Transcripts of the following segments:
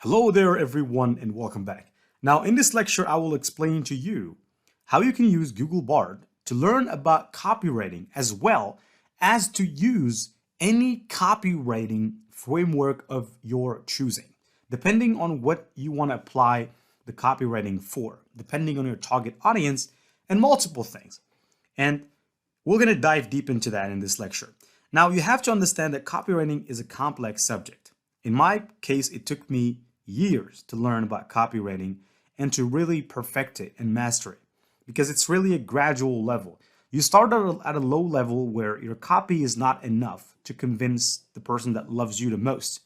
Hello there everyone and welcome back. Now in this lecture I will explain to you how you can use Google Bard to learn about copywriting as well as to use any copywriting framework of your choosing, depending on what you want to apply the copywriting for, depending on your target audience and multiple things. And we're going to dive deep into that in this lecture. Now you have to understand that copywriting is a complex subject. In my case, it took me years to learn about copywriting and to really perfect it and master it because it's really a gradual level. You start at a low level where your copy is not enough to convince the person that loves you the most,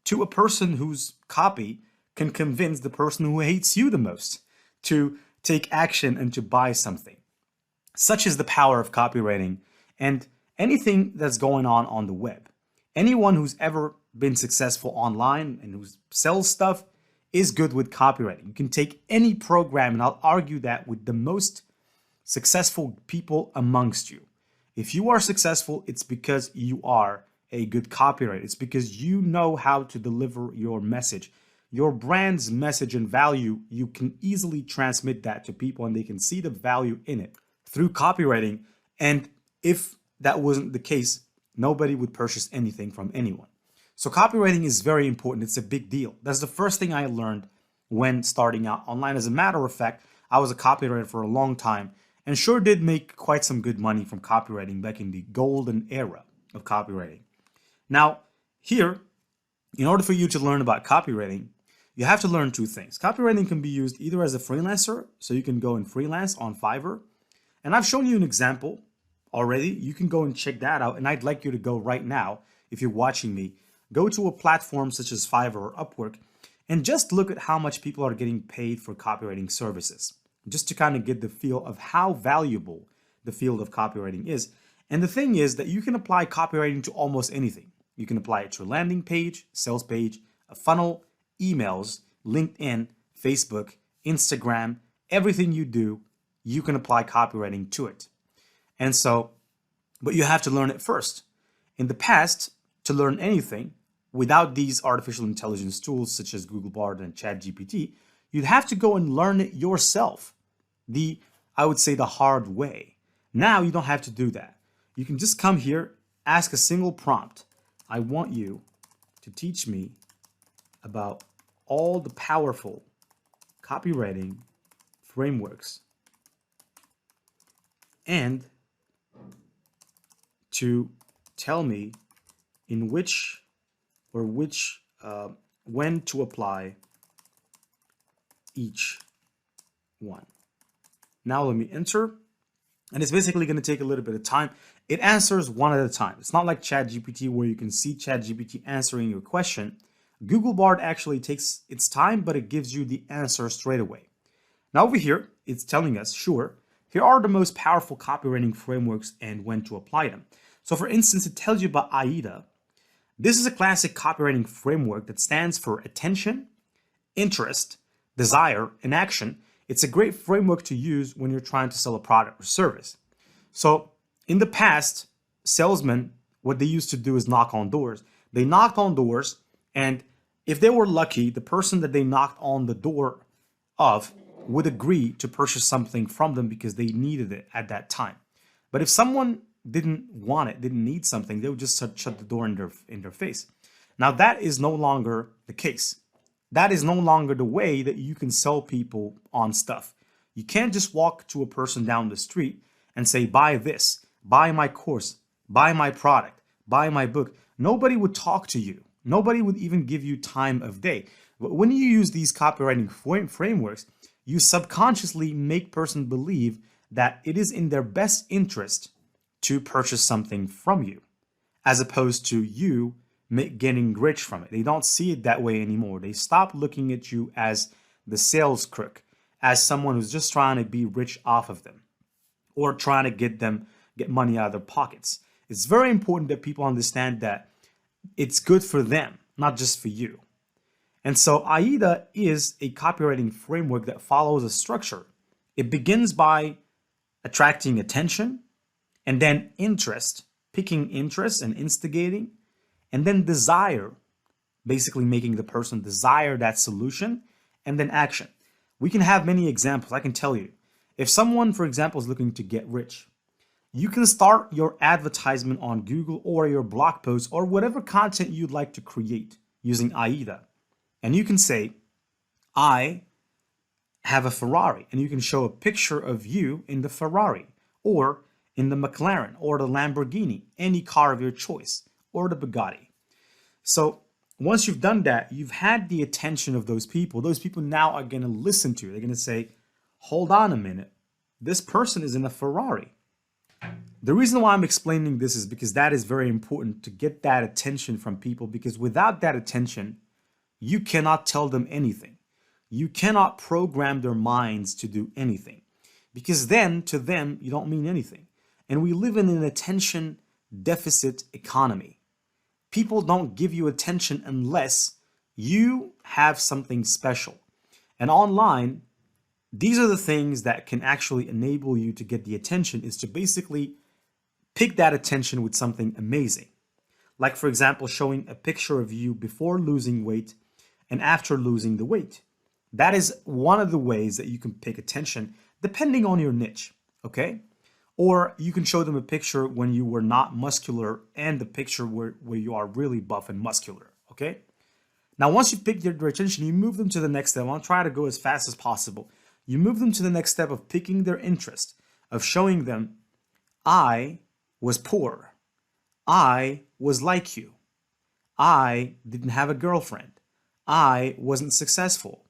to a person whose copy can convince the person who hates you the most to take action and to buy something. Such is the power of copywriting and anything that's going on the web. Anyone who's ever been successful online and who sells stuff is good with copywriting. You can take any program, and I'll argue that with the most successful people amongst you. If you are successful, it's because you are a good copywriter. It's because you know how to deliver your message. Your brand's message and value, you can easily transmit that to people and they can see the value in it through copywriting. And if that wasn't the case, nobody would purchase anything from anyone. So copywriting is very important. It's a big deal. That's the first thing I learned when starting out online. As a matter of fact, I was a copywriter for a long time and sure did make quite some good money from copywriting back in the golden era of copywriting. Now, here, in order for you to learn about copywriting, you have to learn two things. Copywriting can be used either as a freelancer, so you can go and freelance on Fiverr. And I've shown you an example already. You can go and check that out. And I'd like you to go right now, if you're watching me, go to a platform such as Fiverr or Upwork and just look at how much people are getting paid for copywriting services, just to kind of get the feel of how valuable the field of copywriting is. And the thing is that you can apply copywriting to almost anything. You can apply it to a landing page, sales page, a funnel, emails, LinkedIn, Facebook, Instagram, everything you do, you can apply copywriting to it. And so, but you have to learn it first. In the past, to learn anything, without these artificial intelligence tools such as Google Bard and ChatGPT, you'd have to go and learn it yourself. I would say the hard way. Now you don't have to do that. You can just come here, ask a single prompt. I want you to teach me about all the powerful copywriting frameworks and to tell me in when to apply each one. Now let me enter, and it's basically going to take a little bit of time. It answers one at a time. It's not like ChatGPT where you can see ChatGPT answering your question. Google Bard actually takes its time, but it gives you the answer straight away. Now over here, it's telling us, sure, here are the most powerful copywriting frameworks and when to apply them. So for instance, it tells you about AIDA. This is a classic copywriting framework that stands for attention, interest, desire, and action. It's a great framework to use when you're trying to sell a product or service. So in the past, salesmen, what they used to do is knock on doors. They knocked on doors, and if they were lucky, the person that they knocked on the door of would agree to purchase something from them because they needed it at that time. But if someone didn't want it, didn't need something, they would just shut the door in their face. Now that is no longer the case. That is no longer the way that you can sell people on stuff. You can't just walk to a person down the street and say, buy this, buy my course, buy my product, buy my book. Nobody would talk to you. Nobody would even give you time of day. But when you use these copywriting frameworks, you subconsciously make person believe that it is in their best interest to purchase something from you, as opposed to you getting rich from it. They don't see it that way anymore. They stop looking at you as the sales crook, as someone who's just trying to be rich off of them or trying to get money out of their pockets. It's very important that people understand that it's good for them, not just for you. And so AIDA is a copywriting framework that follows a structure. It begins by attracting attention, and then interest, picking interest and instigating, and then desire, basically making the person desire that solution, and then action. We can have many examples. I can tell you. If someone, for example, is looking to get rich, you can start your advertisement on Google or your blog post or whatever content you'd like to create using AIDA. And you can say, I have a Ferrari, and you can show a picture of you in the Ferrari or in the McLaren or the Lamborghini, any car of your choice, or the Bugatti. So once you've done that, you've had the attention of those people. Those people now are going to listen to you. They're going to say, hold on a minute. This person is in a Ferrari. The reason why I'm explaining this is because that is very important to get that attention from people, because without that attention, you cannot tell them anything. You cannot program their minds to do anything, because then to them, you don't mean anything. And we live in an attention deficit economy. People don't give you attention unless you have something special. And online, these are the things that can actually enable you to get the attention, is to basically pick that attention with something amazing. Like, for example, showing a picture of you before losing weight and after losing the weight. That is one of the ways that you can pick attention depending on your niche, okay? Or you can show them a picture when you were not muscular and the picture where you are really buff and muscular, okay? Now, once you've picked their attention, you move them to the next step. I'll try to go as fast as possible. You move them to the next step of picking their interest, of showing them, I was poor. I was like you. I didn't have a girlfriend. I wasn't successful.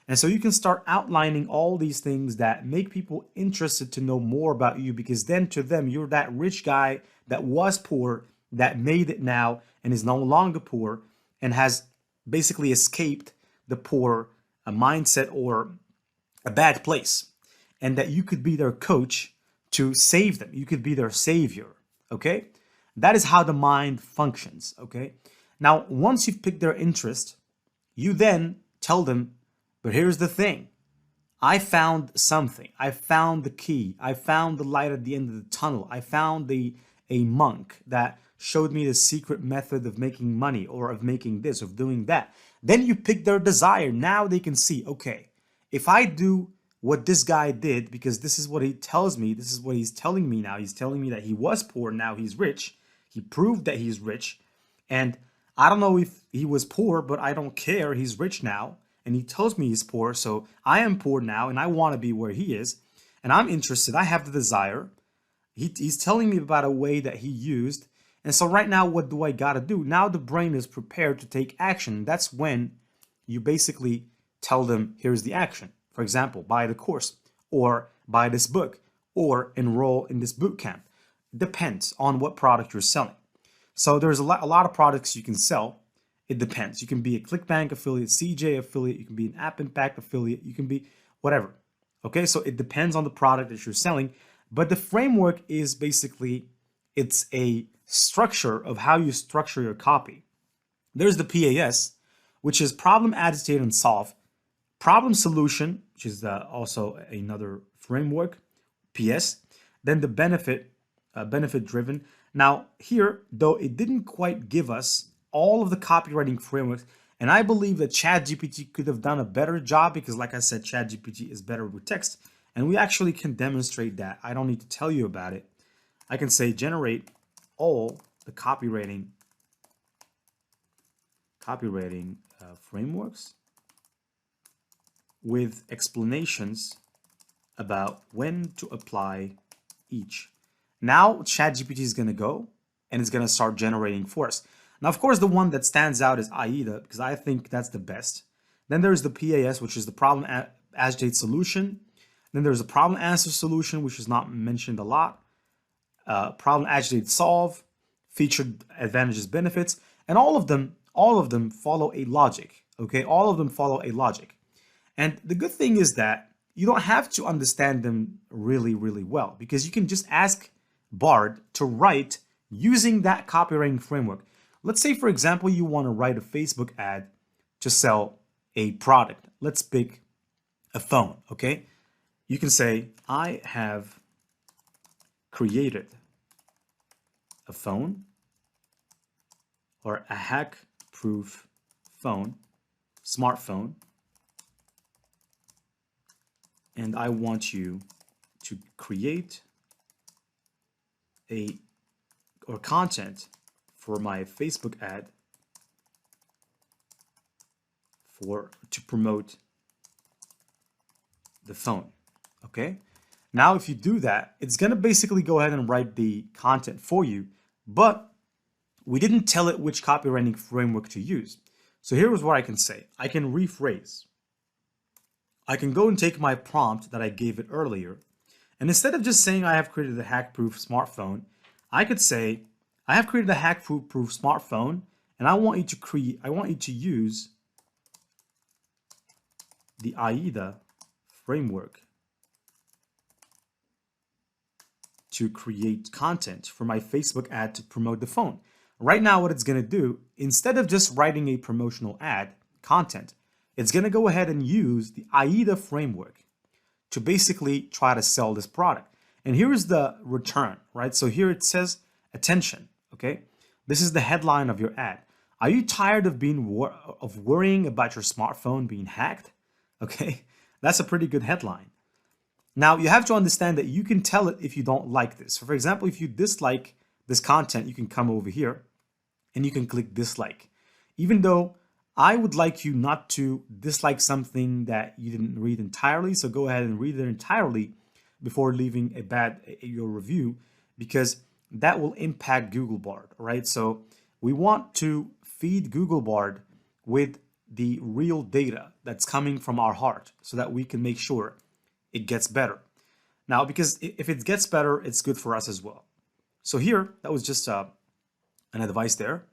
And so you can start outlining all these things that make people interested to know more about you, because then to them, you're that rich guy that was poor, that made it now and is no longer poor and has basically escaped the poor mindset or a bad place, and that you could be their coach to save them. You could be their savior, okay? That is how the mind functions, okay? Now, once you've picked their interest, you then tell them, but here's the thing. I found something. I found the key. I found the light at the end of the tunnel. I found a monk that showed me the secret method of making money, or of making this, of doing that. Then you pick their desire. Now they can see, okay, if I do what this guy did, because this is what he tells me, this is what he's telling me now. He's telling me that he was poor, now he's rich. He proved that he's rich. And I don't know if he was poor, but I don't care. He's rich now. And he tells me he's poor, so I am poor now, and I want to be where he is, and I'm interested. I have the desire. He's telling me about a way that he used, and so right now, what do I got to do? Now the brain is prepared to take action. That's when you basically tell them, here's the action. For example, buy the course, or buy this book, or enroll in this boot camp. Depends on what product you're selling. So there's a lot of products you can sell. It depends. You can be a ClickBank affiliate, CJ affiliate, you can be an App Impact affiliate, you can be whatever. Okay, so it depends on the product that you're selling. But the framework is basically, it's a structure of how you structure your copy. There's the PAS, which is problem, agitate, and solve. Problem solution, which is also another framework, PS. Then the benefit, benefit driven. Now here, though it didn't quite give us all of the copywriting frameworks, and I believe that ChatGPT could have done a better job, because like I said, ChatGPT is better with text, and we actually can demonstrate that. I don't need to tell you about it. I can say generate all the copywriting frameworks with explanations about when to apply each. Now ChatGPT is going to go and it's going to start generating for us. Now, of course, the one that stands out is AIDA, because I think that's the best. Then there's the PAS, which is the problem agitate solution. Then there's the problem answer solution, which is not mentioned a lot. Problem agitate solve, featured advantages, benefits, and all of them follow a logic. Okay, all of them follow a logic. And the good thing is that you don't have to understand them really, really well, because you can just ask Bard to write using that copywriting framework. Let's say, for example, you want to write a Facebook ad to sell a product. Let's pick a phone, okay? You can say, I have created a phone, or a hack-proof phone, smartphone, and I want you to create content for my Facebook ad to promote the phone. Okay, now if you do that, it's gonna basically go ahead and write the content for you, but we didn't tell it which copywriting framework to use. So here's what I can say. I can rephrase. I can go and take my prompt that I gave it earlier, and instead of just saying I have created a hack-proof smartphone, I could say I have created a hack-proof smartphone, and I want you to use the AIDA framework to create content for my Facebook ad to promote the phone. Right now, what it's going to do, instead of just writing a promotional ad content, it's going to go ahead and use the AIDA framework to basically try to sell this product. And here's the return, right? So here it says attention, okay? This is the headline of your ad. Are you tired of worrying about your smartphone being hacked? Okay, that's a pretty good headline. Now, you have to understand that you can tell it if you don't like this. So for example, if you dislike this content, you can come over here and you can click dislike. Even though I would like you not to dislike something that you didn't read entirely, so go ahead and read it entirely before leaving your review, because that will impact Google Bard, right? So we want to feed Google Bard with the real data that's coming from our heart so that we can make sure it gets better. Now, because if it gets better, it's good for us as well. So here, that was just an advice there.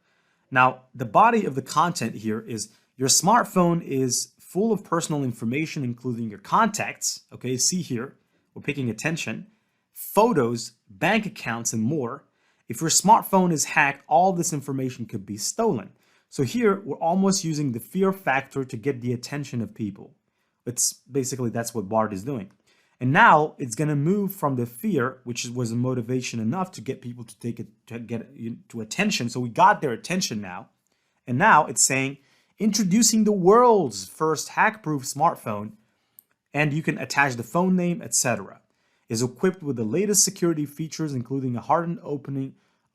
Now, the body of the content here is your smartphone is full of personal information, including your contacts. Okay, see here, we're picking attention, photos, bank accounts, and more. If your smartphone is hacked, all this information could be stolen. So here, we're almost using the fear factor to get the attention of people. It's basically, that's what Bard is doing. And now it's going to move from the fear, which was a motivation enough to get people to get to attention. So we got their attention now. And now it's saying, introducing the world's first hack-proof smartphone, and you can attach the phone name, etc. Is equipped with the latest security features, including a hardened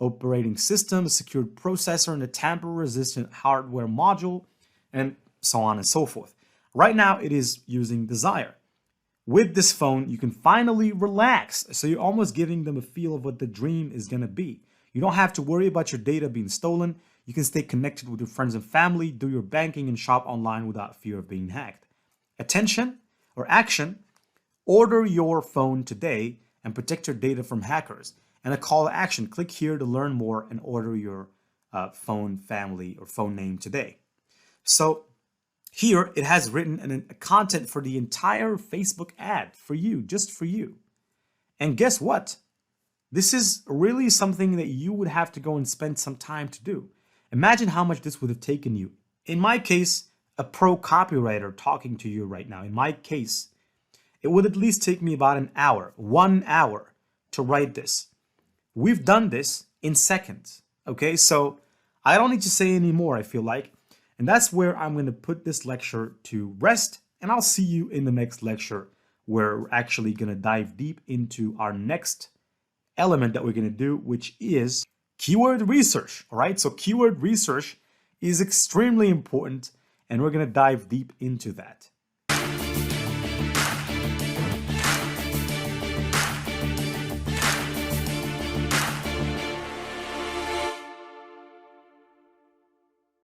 operating system, a secured processor, and a tamper-resistant hardware module, and so on and so forth. Right now, it is using Desire. With this phone, you can finally relax. So you're almost giving them a feel of what the dream is going to be. You don't have to worry about your data being stolen. You can stay connected with your friends and family, do your banking, and shop online without fear of being hacked. Attention or action, order your phone today and protect your data from hackers. And a call to action, click here to learn more and order your phone family or phone name today. So here it has written a content for the entire Facebook ad for you, just for you. And guess what? This is really something that you would have to go and spend some time to do. Imagine how much this would have taken you. In my case, a pro copywriter talking to you right now, in my case, it would at least take me about an hour, 1 hour to write this. We've done this in seconds, okay? So I don't need to say any more, I feel like. And that's where I'm going to put this lecture to rest. And I'll see you in the next lecture where we're actually going to dive deep into our next element that we're going to do, which is keyword research. All right, so keyword research is extremely important, and we're going to dive deep into that.